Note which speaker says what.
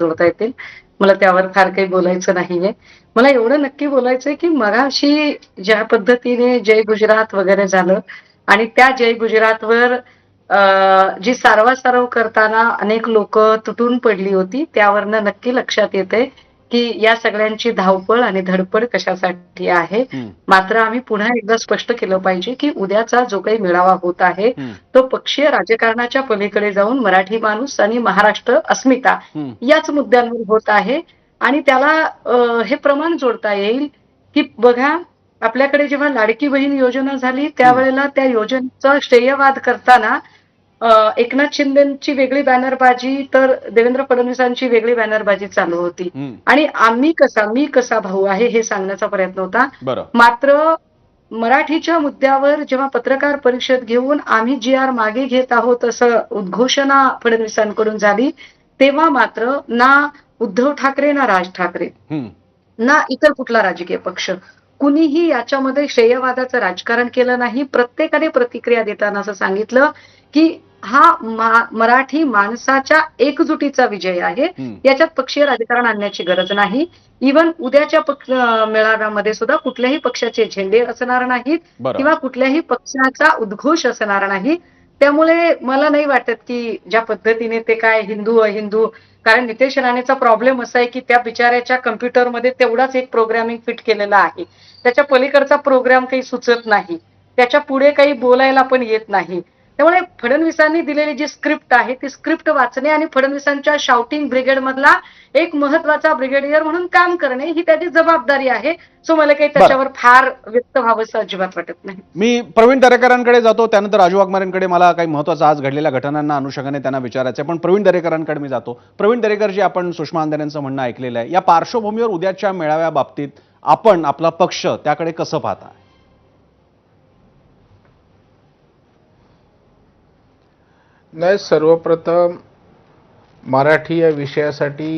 Speaker 1: जोडता येतील. मला त्यावर फार काही बोलायचं नाहीये. मला एवढं नक्की बोलायचंय, की मगाशी ज्या पद्धतीने जय गुजरात वगैरे झालं आणि त्या जय गुजरातवर जी सारवासारव करताना अनेक लोकं तुटून पडली होती, त्यावरनं नक्की लक्षात येतंय, की या सगळ्यांची धावपळ आणि धडपड कशासाठी आहे.
Speaker 2: हं,
Speaker 1: मात्र आम्ही पुन्हा एकदा स्पष्ट केलं पाहिजे, की उद्याचा जो काही मेळावा होत आहे,
Speaker 2: हं,
Speaker 1: तो पक्षीय राजकारणाच्या पलीकडे जाऊन मराठी माणूस आणि महाराष्ट्र अस्मिता
Speaker 2: हं,
Speaker 1: याच मुद्द्यांवर होत आहे आणि त्याला हे प्रमाण जोडता येईल, की बघा आपल्याकडे जेव्हा लाडकी बहीण योजना झाली,
Speaker 2: हं,
Speaker 1: त्यावेळेला त्या योजनेचा श्रेयवाद करताना एकनाथ शिंदेची वेगळी बॅनरबाजी, तर देवेंद्र फडणवीसांची वेगळी बॅनरबाजी चालू होती.
Speaker 2: हं.
Speaker 1: आणि मी कसा भाऊ आहे हे सांगण्याचा प्रयत्न होता.
Speaker 2: बरं.
Speaker 1: मात्र मराठीच्या मुद्द्यावर जेव्हा पत्रकार परिषद घेऊन आम्ही जी-आर मागे घेत आहोत असं उद्घोषणा फडणवीसांकडून झाली, तेव्हा मात्र ना उद्धव ठाकरे ना राज ठाकरे
Speaker 2: हं.
Speaker 1: ना इतर कुठला राजकीय पक्ष. कुणीही याच्यामध्ये श्रेयवादाचं राजकारण केलं नाही. प्रत्येकाने प्रतिक्रिया देताना असं सांगितलं, की हा मराठी माणसाच्या एकजुटीचा विजय आहे.
Speaker 2: हं.
Speaker 1: याच्यात पक्षीय राजकारण आणण्याची गरज नाही. इव्हन उद्याच्या मेळाव्यामध्ये सुद्धा कुठल्याही पक्षाचे झेंडे असणार नाहीत
Speaker 2: बरं.
Speaker 1: किंवा कुठल्याही पक्षाचा उद्घोष असणार नाही. त्यामुळे मला नाही वाटत, की ज्या पद्धतीने ते काय हिंदू-अहिंदू कारण नितेश राणेचा प्रॉब्लेम असा आहे, की त्या बिचाऱ्याच्या कॉम्प्युटरमध्ये तेवढाच एक प्रोग्रामिंग फिट केलेला आहे. त्याच्या पलीकडचा प्रोग्राम काही सुचत नाही. त्याच्या पुढे काही बोलायला पण येत नाही. त्यामुळे फडणवीसांनी दिलेली जी स्क्रिप्ट आहे, ती स्क्रिप्ट वाचणे आणि फडणवीसांच्या शाउटिंग ब्रिगेडमधला एक महत्वाचा ब्रिगेडियर म्हणून काम करणे ही त्याची जबाबदारी आहे. सो मला काही
Speaker 2: बरं.
Speaker 1: त्याच्यावर फार व्यक्त व्हावंसं अजिबात वाटत नाही.
Speaker 2: मी प्रवीण दरेकरांकडे जातो, त्यानंतर राजू वाघमारेंकडे मला काही महत्त्वाचं आज घडलेल्या घटनांना अनुषंगाने त्यांना विचारायचं आहे. पण प्रवीण दरेकरांकडे मी जातो. प्रवीण दरेकर जी आपण सुषमा अंधारे यांचं म्हणणं ऐकलेलं आहे. या पार्श्वभूमीवर उद्याच्या मेळाव्याबाबतीत आपण आपला पक्ष त्याकडे कसं पाहता?
Speaker 3: नाही, सर्वप्रथम मराठी या विषयासाठी